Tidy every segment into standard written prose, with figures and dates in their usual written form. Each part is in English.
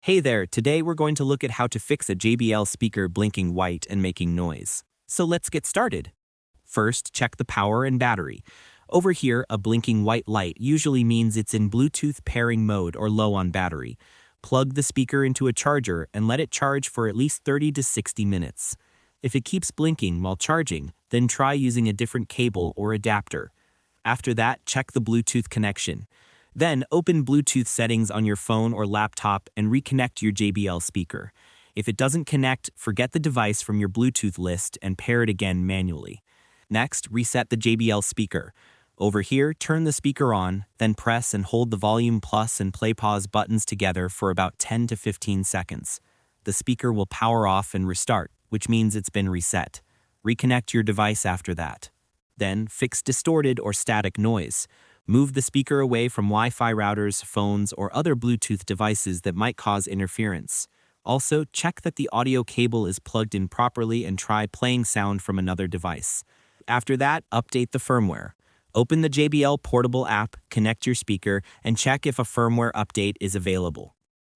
Hey there, today we're going to look at how to fix a JBL speaker blinking white and making noise. So let's get started. First, check the power and battery. Over here, a blinking white light usually means it's in Bluetooth pairing mode or low on battery. Plug the speaker into a charger and let it charge for at least 30 to 60 minutes. If it keeps blinking while charging, then try using a different cable or adapter. After that, check the Bluetooth connection. Then, open Bluetooth settings on your phone or laptop and reconnect your JBL speaker. If it doesn't connect, forget the device from your Bluetooth list and pair it again manually. Next, reset the JBL speaker. Over here, turn the speaker on, then press and hold the volume plus and play pause buttons together for about 10 to 15 seconds. The speaker will power off and restart, which means it's been reset. Reconnect your device after that. Then, fix distorted or static noise. Move the speaker away from Wi-Fi routers, phones, or other Bluetooth devices that might cause interference. Also, check that the audio cable is plugged in properly and try playing sound from another device. After that, update the firmware. Open the JBL Portable app, connect your speaker, and check if a firmware update is available.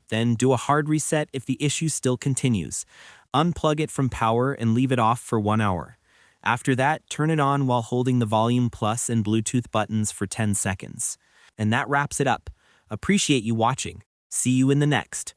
Then do a hard reset if the issue still continues. Unplug it from power and leave it off for 1 hour. After that, turn it on while holding the volume plus and Bluetooth buttons for 10 seconds. And that wraps it up. Appreciate you watching. See you in the next.